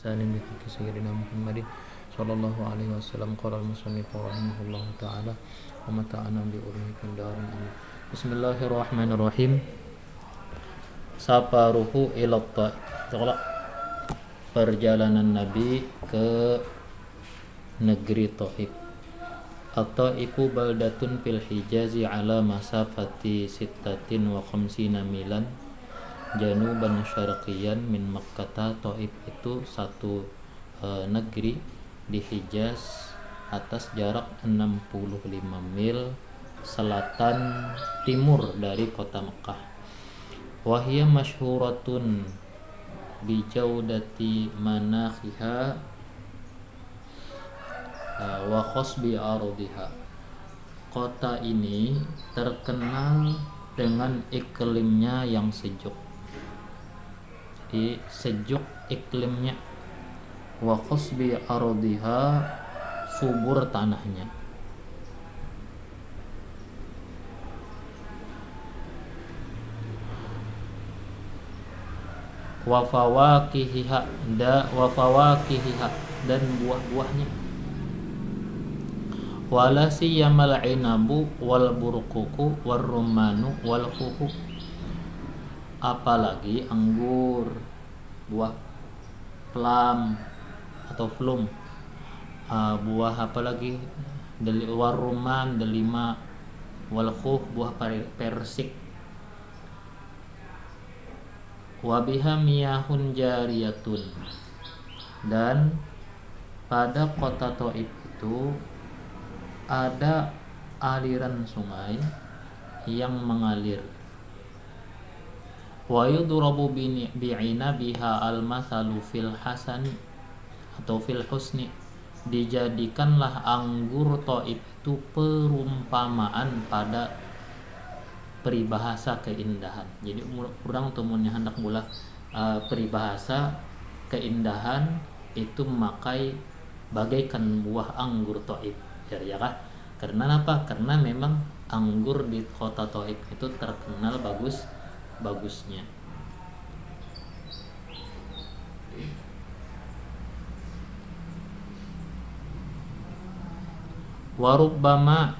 بإحسان بحق سيدنا محمد صلى الله عليه وسلم. قال المصنف رحمه الله تعالى ومتعنا بأولئك في الدار. Bismillahirrahmanirrahim. Safaruhu ila Taif. Perjalanan Nabi ke negeri Taif. At-Taifu baldatun fil Hijazi ala masafati sittatin wa khamsina milan januban syarqiyan min Makkah. Taif itu satu negeri di Hijaz atas jarak 65 mil selatan timur dari kota Mekah. Wahia masyhuratun bijaudati manakhiha wa khosbi ardiha. Kota ini terkenal dengan iklimnya yang sejuk. Jadi sejuk iklimnya. Wa khosbi ardiha, subur tanahnya. Wa fawakihiha dan buah-buahnya. Wala siyamal inabu wal burkuku wal rumanu wal fuhu. Apalagi anggur, buah plum atau plum, buah apalagi waruman, delima, wal fuh, buah persik. Wabiha miyahun jariyatun, dan pada kota Taif itu ada aliran sungai yang mengalir. Wa yudrabu bi'inabiha al-mathalu fil hasani atau fil husni. Dijadikanlah anggur Taif itu perumpamaan pada peribahasa keindahan. Jadi kurang temunya hendak mula peribahasa keindahan itu memakai bagaikan buah anggur Taif. Ya kah? Karena apa? Karena memang anggur di kota Taif itu terkenal bagusnya. Warubbama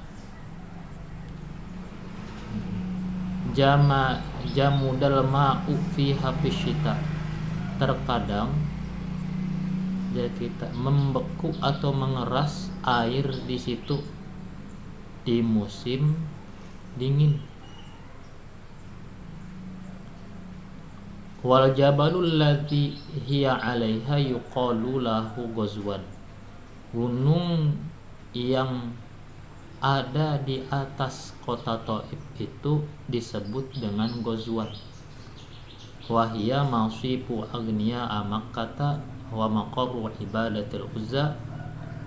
jamudal ma'u fi hafisyita. Terkadang kita membeku atau mengeras air di situ di musim dingin. Wal jabalul ladzi hiya 'alaiha yuqalu lahu Ghazwan. Gunung yang ada di atas kota Taif itu disebut dengan Ghazwan. Wahia masifu agniya Makkah wa maqarru ibadatil Uzza.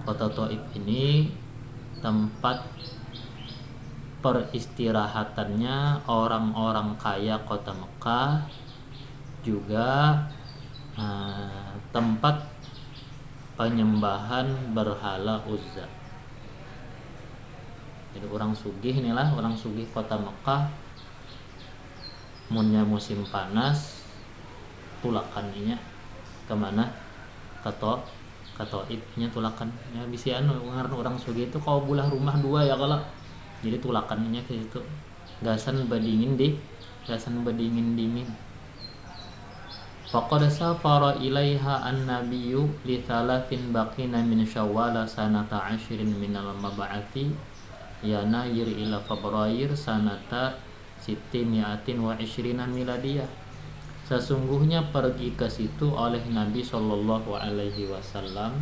Kota Taif ini tempat peristirahatannya orang-orang kaya kota Mekah, juga tempat penyembahan berhala Uzza. Jadi orang sugih inilah, orang sugih kota Mekah munnya musim panas tulakannya kemana? Taif nya tulakan ya bisian orang sugih itu kalau bulah rumah dua ya kalau jadi tulakannya ke situ gasan bedingin dingin. Faqad safara ilaiha an-nabiyyu li thalathin baqina min Syawal sanata 10 minal mab'ati Yanayir ila Februari sanata 620 miladiyah. Sesungguhnya pergi ke situ oleh Nabi Shallallahu Alaihi Wasallam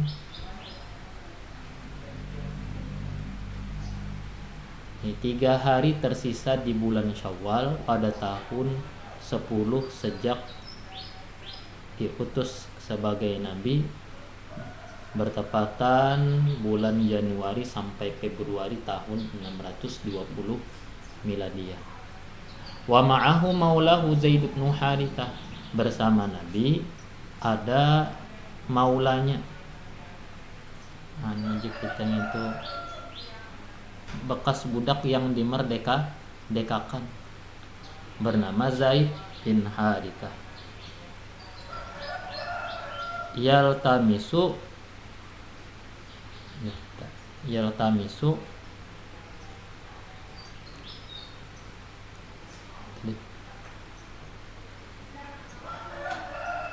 ini 3 hari tersisa di bulan Syawal pada tahun 10 sejak diutus sebagai Nabi, bertepatan bulan Januari sampai Februari tahun 620 miladiyah. Wa ma'ahu maulahu Zaid bin Harithah. Bersama Nabi ada maulanya. Kita itu bekas budak yang dimerdekakan bernama Zaid bin Harithah. yaltamisu yaltamisu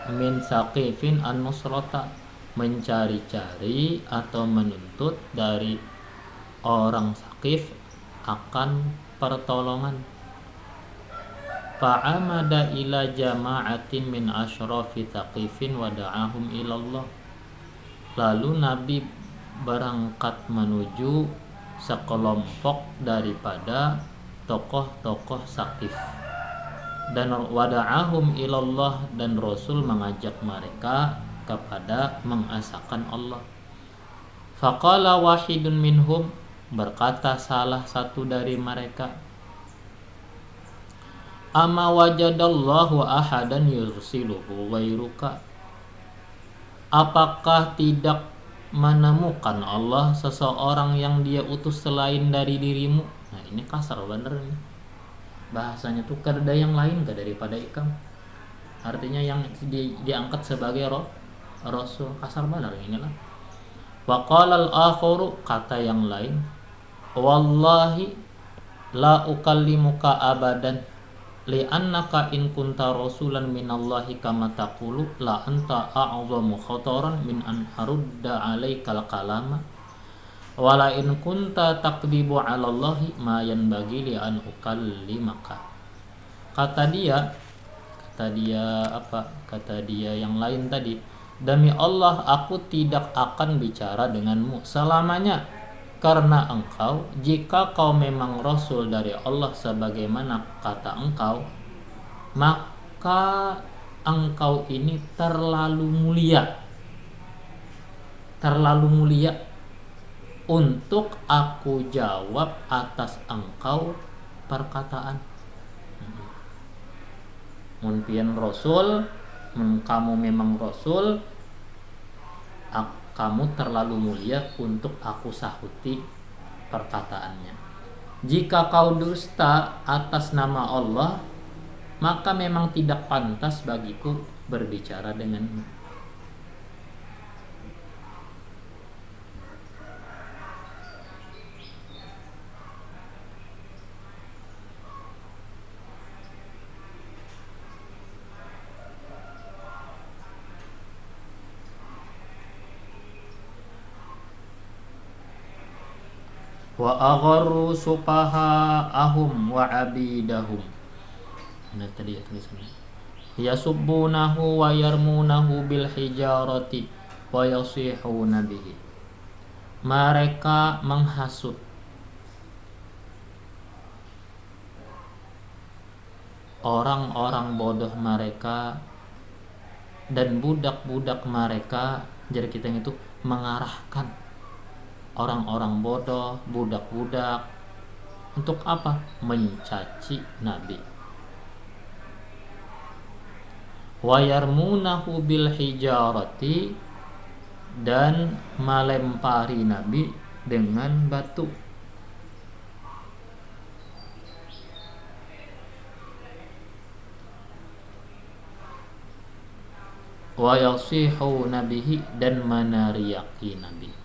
min saqifin an-nusrata, mencari-cari atau menuntut dari orang Saqif akan pertolongan. Fa'amada ila jama'atin min asyrafi Saqifin wa da'ahum ilallah. Lalu Nabi berangkat menuju sekelompok daripada tokoh-tokoh Saqif, dan wada'ahum ilallah, dan Rasul mengajak mereka kepada mengesahkan Allah. Faqala wahidun minhum, berkata salah satu dari mereka, ama wajadallahu ahadan yursiluhu wairuka, apakah tidak menemukan Allah seseorang yang dia utus selain dari dirimu? Nah ini kasar bener nih bahasanya tuh, ada yang lain gak daripada ikam, artinya yang diangkat sebagai rasul, kasar bener inilah. Wa qala al-akharu, kata yang lain, wallahi la ukallimuka abadan li'annaka in kunta rasulan minallahi kama taqulu la anta a'zamu khataran min an harudda 'alaikal kalama wala in kunta taqdibu 'ala Allahi ma yanbaghi li an ukallimaka. Kata dia yang lain tadi, demi Allah aku tidak akan bicara denganmu selamanya, karena engkau, jika kau memang rasul dari Allah sebagaimana kata engkau, maka engkau ini terlalu mulia untuk aku jawab atas engkau perkataan. Mun pian rasul, mun kamu memang rasul, kamu terlalu mulia untuk aku sahuti perkataannya. Jika kau dusta atas nama Allah, maka memang tidak pantas bagiku berbicara denganmu. Wa agharru supaha'ahum wa abidahum. Ini tadi ya tulisannya. Yasubbunahu wa yarmunahu bil hijarati wa yasihuna bihi. Mereka menghasut orang-orang bodoh mereka dan budak-budak mereka. Jadi kita itu mengarahkan orang-orang bodoh, budak-budak untuk apa? Mencaci Nabi. Wa yarmunahu bil hijarati, dan melempari Nabi dengan batu. Wa yasihuna bihi, dan menariaki Nabi.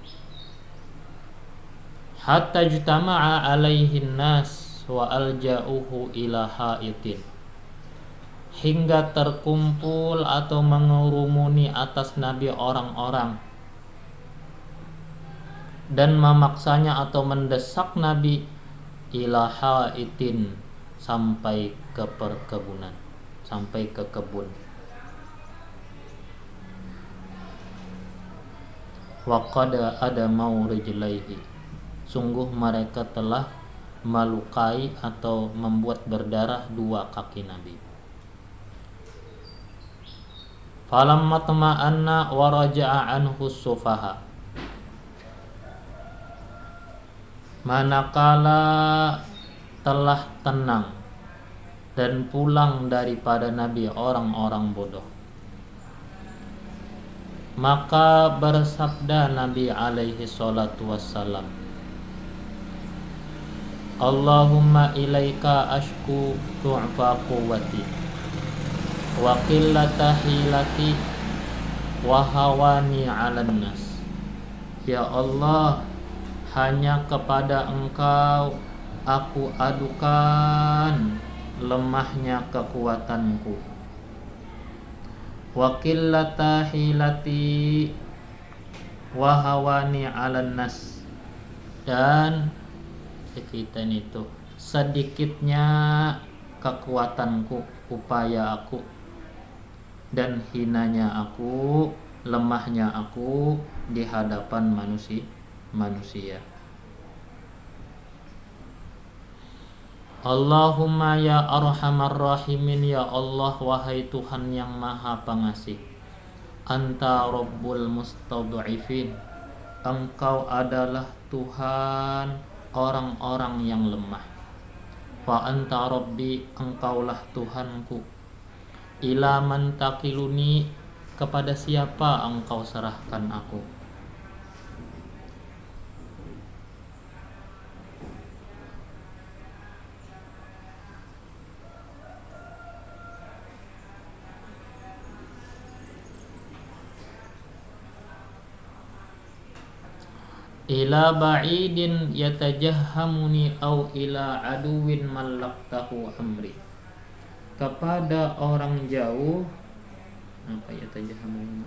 Hatta jtama'a alaihin nas wa alja'uhu ila haitin, hingga terkumpul atau mengurumuni atas Nabi orang-orang dan memaksanya atau mendesak Nabi ila haitin, sampai ke perkebunan, sampai ke kebun. Wa qad adamau rijlaihi, sungguh mereka telah melukai atau membuat berdarah dua kaki Nabi. Falamma tama'anna wa raja'a anhu sufaha, manakala telah tenang dan pulang daripada Nabi orang-orang bodoh, maka bersabda Nabi alaihi salatu wassalam, Allahumma ilaika ashku du'fa quwwati wa qillata hilati wa hawani 'alan nas. Ya Allah, hanya kepada Engkau aku adukan lemahnya kekuatanku. Wa qillata hilati wa hawani 'alan nas. Dan kita itu sedikitnya kekuatanku, upaya aku, dan hinanya aku, lemahnya aku di hadapan manusia. Allahumma ya arhamar rahimin, ya Allah wahai Tuhan yang maha pengasih. Anta rabbul mustad'ifin, Engkau adalah Tuhan orang-orang yang lemah. Wa anta rabbi, Engkaulah Tuhanku. Ila man takiluni, kepada siapa Engkau serahkan aku. Ila ba'idin yatajahhamuni au ila aduwin mallaktahu amri, kepada orang jauh. Apa yatajahhamuni?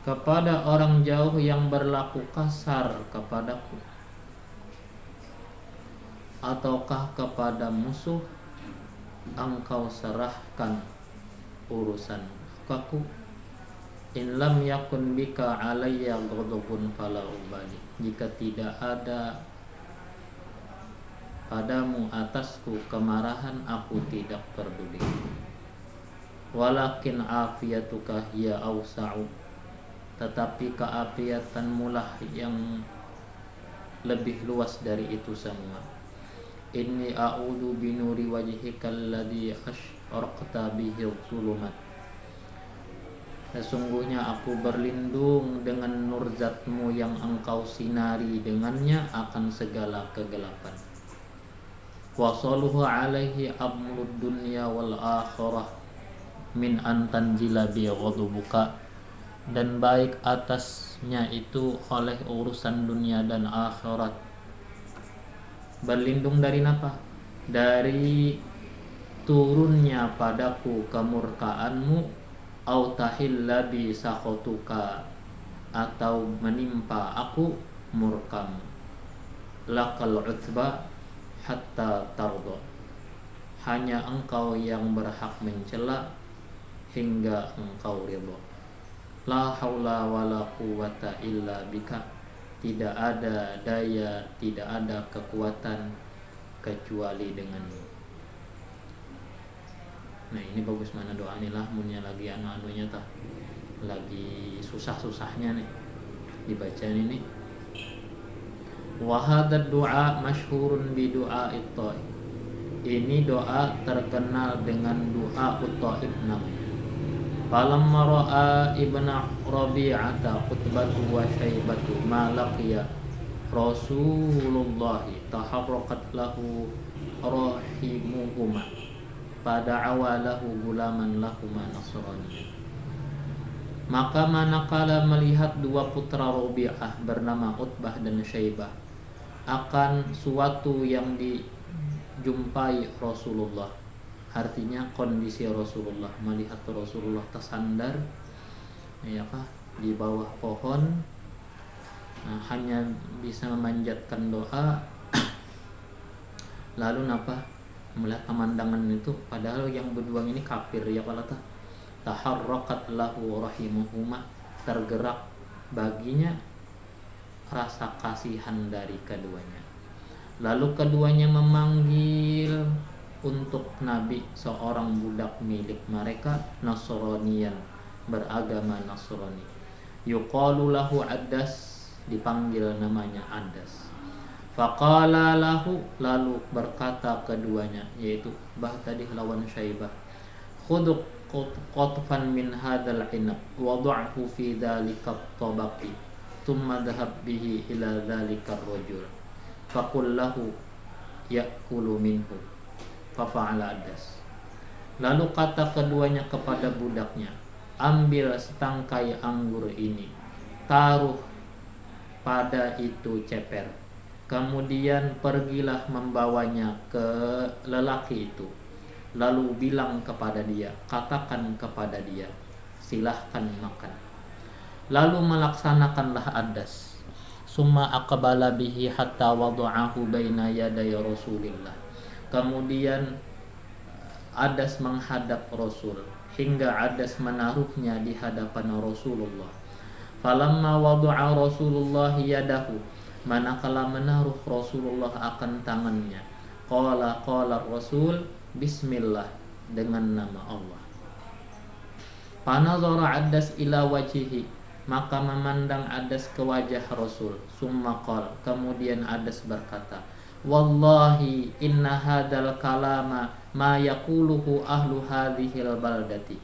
Kepada orang jauh yang berlaku kasar kepadaku, ataukah kepada musuh Engkau serahkan urusan aku. In lam yakun bika alayya ghadabun fala ubali, jika tidak ada padamu atasku kemarahan, aku tidak peduli. Walakin afiyatuka hiya awsa'u, tetapi keafiatanmu lah yang lebih luas dari itu semua. Inni a'udzu binuri wajhikal ladzi asyraqta bihi dhulumat, sesungguhnya aku berlindung dengan nur zatmu yang Engkau sinari dengannya akan segala kegelapan. Wa salluhu alaihi amrud dunya wal akhirah min an tanzila bi ghadabuka, dan baik atasnya itu oleh urusan dunia dan akhirat. Berlindung dari apa? Dari turunnya padaku kemurkaanmu, au tahilla bi sakhotuka, atau menimpa aku murkamu. Lakal utba hatta tardo, hanya Engkau yang berhak mencela hingga Engkau ridha. La haula wala quwwata illa bika, tidak ada daya, tidak ada kekuatan kecuali denganmu. Nah ini bagus mana doa nih lah, munnya lagi anu-anunya tah, lagi susah-susahnya nih dibaca ini. Wa hadzal du'a masyhurun bi du'a'it tha'i, ini doa terkenal dengan doa ut-ta'ib namanya. Falamma ra'a ibnu Rabi'ata khutbatu wa syaibatu ma laqiya Rasulullah taharraqat lahu rahimuhuma fada'awa lahu gulaman lahuma nasrani. Maka manakala melihat dua putra Rabi'ah bernama Utbah dan Syaibah akan suatu yang dijumpai Rasulullah, artinya kondisi Rasulullah, melihat Rasulullah tersandar ya kah di bawah pohon, hanya bisa memanjatkan doa. Lalu napa melihat pemandangan itu, padahal yang berdua ini kafir ya kalau taharraqat lahu rahimuhuma, tergerak baginya rasa kasihan dari keduanya. Lalu keduanya memanggil untuk Nabi seorang budak milik mereka, Nasraniyan, beragama Nasrani. Yuqalu lahu Addas, dipanggil namanya Addas. Faqala lahu, lalu berkata keduanya, yaitu Bah tadi lawan Syaibah, khuduk qatfan min hadzal inab wad'hu fi dzalika tabaqi thumma dhahab bihi ila dzalika ar-rajul faqul lahu ya'kulu minhu fafa'ala Adas. Lalu kata keduanya kepada budaknya, ambil setangkai anggur ini, taruh pada itu ceper, kemudian pergilah membawanya ke lelaki itu, lalu bilang kepada dia, katakan kepada dia, silahkan makan. Lalu melaksanakanlah Adas. Summa aqbala bihi hatta wada'ahu baina yaday Rasulillah. Kemudian Adas menghadap Rasul hingga Adas menaruhnya di hadapan Rasulullah. Falamma wada'a Rasulullah yadahu, manakala menaruh Rasulullah akan tangannya, qala Rasul bismillah, dengan nama Allah. Panazara Adas ila wajhihi, maka memandang Adas ke wajah Rasul. Summa qala, kemudian Adas berkata, wallahi inna hadal kalama ma yaquluhu ahlu hadhil baldati.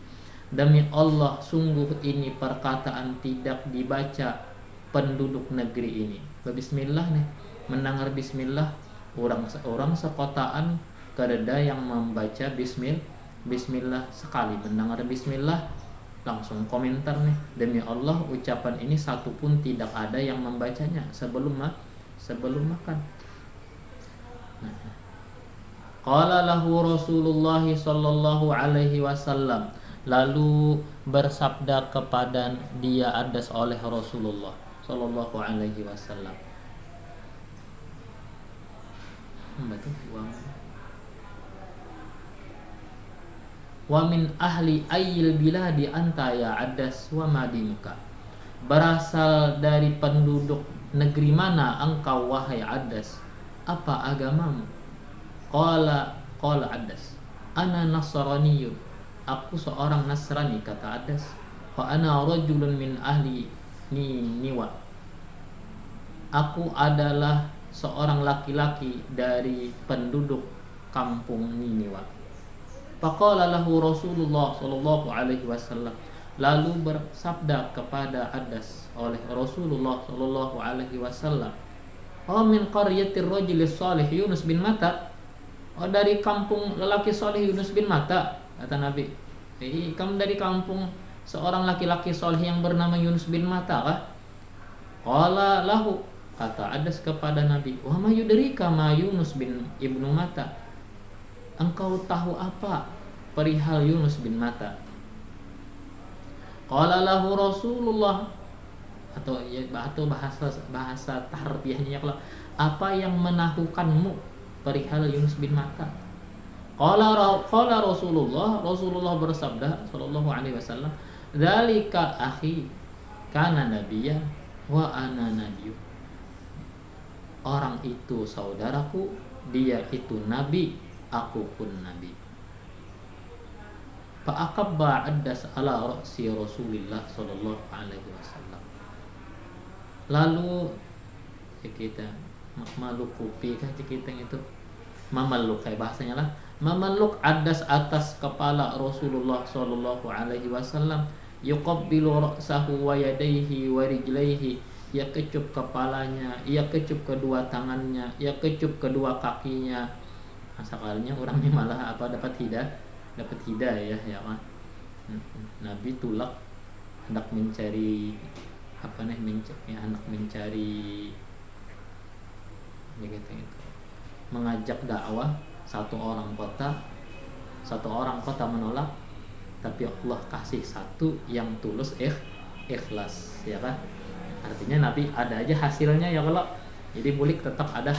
Demi Allah, sungguh ini perkataan tidak dibaca penduduk negeri ini. Bismillah nih, mendengar bismillah, orang sekotaan kededa yang membaca bismillah sekali mendengar bismillah langsung komentar nih, demi Allah ucapan ini satu pun tidak ada yang membacanya sebelum makan. Qala lahu Rasulullah sallallahu alaihi wasallam, lalu bersabda kepada dia Adas oleh Rasulullah sallallahu alaihi wasallam, wa min ahli ayyil biladi anta ya Adas wa madinuka, berasal dari penduduk negeri mana engkau wahai Adas, apa agamamu? Qala Adas, ana nasraniyun, aku seorang Nasrani, kata Adas. Wa ana rajulun min ahli Niniwa, aku adalah seorang laki-laki dari penduduk kampung Niniwa. Faqala lahu Rasulullah sallallahu alaihi wasallam, lalu bersabda kepada Adas oleh Rasulullah sallallahu alaihi wasallam, oh min qaryatir rajulis salih Yunus bin Matta, oh dari kampung lelaki soleh Yunus bin Matta, kata Nabi. Kamu dari kampung seorang laki-laki soleh yang bernama Yunus bin Matta kah? Qala lahu, kata Adas kepada Nabi, wa ma yudrika ma Yunus bin ibnu Matta, engkau tahu apa perihal Yunus bin Matta? Qala lahu Rasulullah, atau bahasa tarbiyahnya, kalau apa yang menahukanmu perihal Yunus bin Matta? Qala Rasulullah bersabda sallallahu alaihi wasallam, dzalika akhi kana nabiyya wa ana nabiyyu, orang itu saudaraku, dia itu nabi, aku pun nabi. Fa aqabba Adas ala ra'si Rasulillah sallallahu alaihi wasallam, lalu kita mamaluk kupi kan kita itu mamaluk, kayak bahasanya lah, mamaluk Adas atas kepala Rasulullah sallallahu alaihi wasallam, yuqabbilu ra'sahu wa yadayhi wa rijlaihi, ia kecup kepalanya, ia kecup kedua tangannya, ia kecup kedua kakinya. Sekalinya orangnya malah dapat hidayah ya kan. Nabi tulak hendak mencari hendak mencari begitu, mengajak dakwah satu orang kota menolak, tapi Allah kasih satu yang tulus ikhlas ya kan. Artinya Nabi ada aja hasilnya ya, kalau jadi bulik tetap ada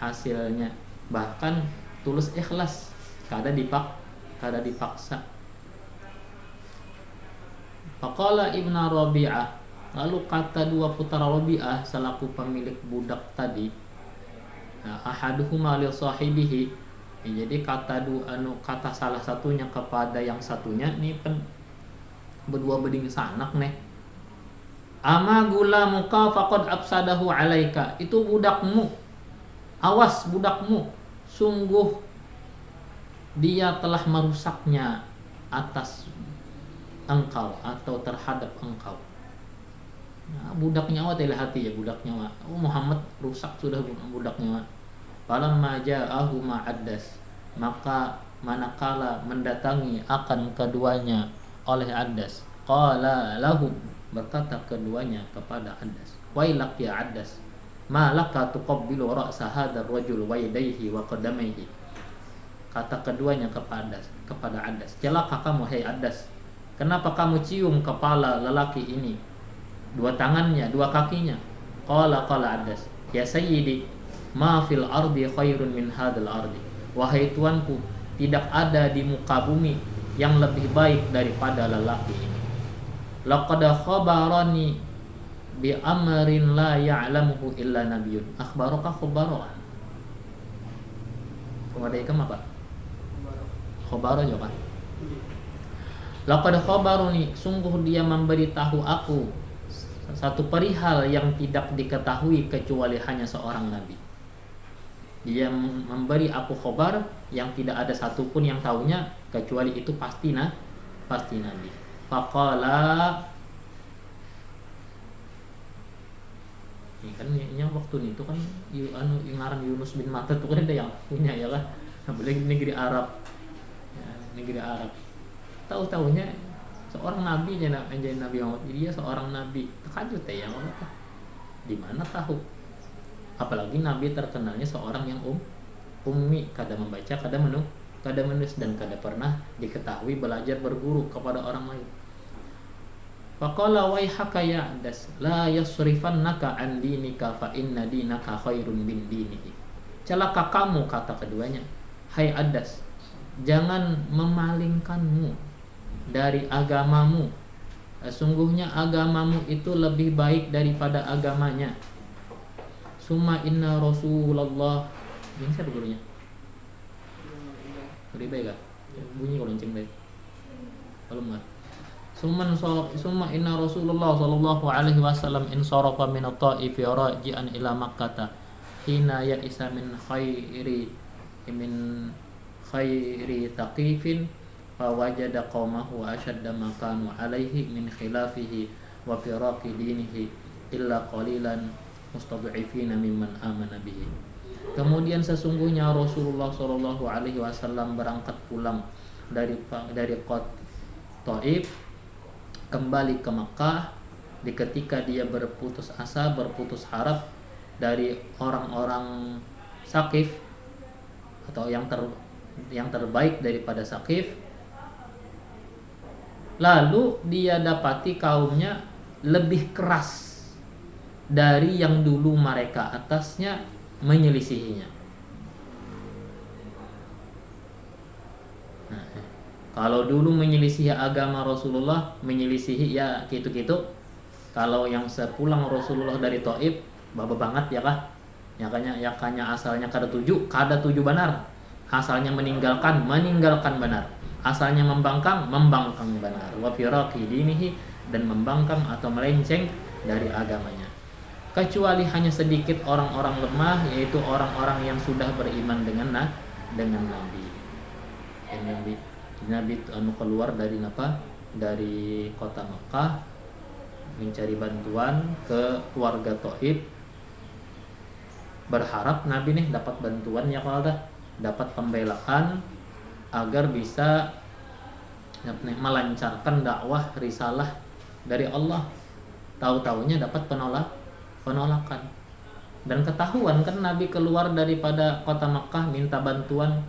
hasilnya, bahkan tulus ikhlas, kada dipaksa. Faqala Ibnu Rabi'ah, lalu kata dua putra Rabi'ah selaku pemilik budak tadi, ahaduhuma li sahibihi, jadi kata salah satunya kepada yang satunya, ini berdua beding sanak nih, ama gulamuka faqad afsadahu alaika, itu budakmu, awas budakmu, sungguh dia telah merusaknya atas engkau atau terhadap engkau. Budak nyawa telah hati ya, budak nyawa. Muhammad rusak sudah budak nyawa. Falamma ja'ahu ma'addas, maka manakala mendatangi akan keduanya oleh Addas, qala lahu, berkata keduanya kepada Addas, wailak ya Addas, ma laka tuqabbilu ra'sa hadzal rajul wa yadayhi wa qadamaihi. Kata keduanya kepada Addas, celaka kamu hai Addas, kenapa kamu cium kepala lelaki ini, dua tangannya, dua kakinya? Qala Addas, ya sayyidi, ma fil ardi khairun min hadzal ardi. Wahai tuanku, tidak ada di muka bumi yang lebih baik daripada lelaki ini. Laqad khabarani bi amrin la ya'lamuhu illa nabiyyun. Akhbaraka khabaran. Kemudian apa? Khabaran juga. Laqad khabaruni, sungguh dia memberitahu aku satu perihal yang tidak diketahui kecuali hanya seorang nabi. Dia memberi aku khabar yang tidak ada satupun yang tahunya kecuali itu pasti nabi. Faqala, ini kan yang waktu itu kan ngaran Yunus bin Matta itu kan ada yang punya ya kan, apalagi negeri Arab ya, negeri Arab. Tahu-tahunya seorang nabi aja Nabi Muhammad, dia seorang nabi. Terkejut ya Allah, di mana tahu? Apalagi nabi terkenalnya seorang yang ummi, kada membaca, kada menulis, dan kada pernah diketahui belajar berguru kepada orang lain. Faqala waihaka ya Addas, la yasrifannaka an dinika fa inna dinaka khairun min dinihi. Celaka kamu, kata keduanya, hai Addas, jangan memalingkanmu dari agamamu. Sungguhnya agamamu itu lebih baik daripada agamanya. Summa inna Rasulullah, ini siapa gurunya? Lebih baik gak? Bunyi kalau lonceng baik. Kalau enggak. Summa inna Rasulullah sallallahu alaihi wasallam insarafa min at-Taif raji'an ila Makkah hina ya'isa min khairi thaqifin fa wajada qaumahu ashadda ma kanu alaihi min khilafihi wa firaqi dinihi illa qalilan mustad'ifina mimman amana bihi. Kemudian sesungguhnya Rasulullah sallallahu alaihi wasallam berangkat pulang dari Taif kembali ke Makkah ketika dia berputus asa, berputus harap dari orang-orang Saqif atau yang terbaik daripada Saqif. Lalu dia dapati kaumnya lebih keras dari yang dulu mereka atasnya menyelisihinya. Nah, kalau dulu menyelisihi agama Rasulullah, menyelisihi ya gitu-gitu. Kalau yang sepulang Rasulullah dari Taif, baba banget ya kah? Yakanya asalnya kada tuju benar. Asalnya meninggalkan benar. Asalnya membangkang benar. Wa firaqi dinihi, dan membangkang atau melenceng dari agamanya. Kecuali hanya sedikit orang-orang lemah, yaitu orang-orang yang sudah beriman dengan Nabi. Nabi keluar dari kota Makkah mencari bantuan ke keluarga Taif, berharap Nabi nih dapat bantuan ya kalau dapat pembelaan agar bisa melancarkan dakwah risalah dari Allah. Tahu-tahunya dapat penolakan. Dan ketahuan kan Nabi keluar daripada kota Makkah minta bantuan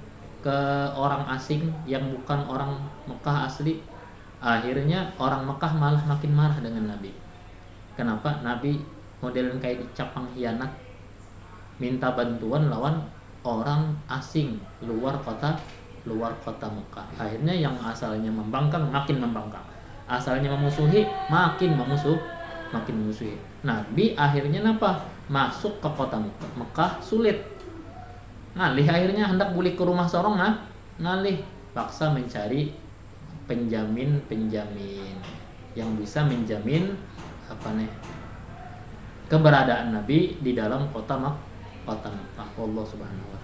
ke orang asing yang bukan orang Makkah asli. Akhirnya orang Makkah malah makin marah dengan Nabi. Kenapa? Nabi modelin kayak dicapang hianat, minta bantuan lawan orang asing luar kota Makkah. Akhirnya yang asalnya membangkang makin membangkang, asalnya memusuhi makin memusuhi. Nabi akhirnya masuk ke kota Mekah sulit. Ngalih akhirnya hendak balik ke rumah sorong ngalih paksa mencari penjamin yang bisa menjamin keberadaan Nabi di dalam kota Mekah. Allah Subhanahu wa taala.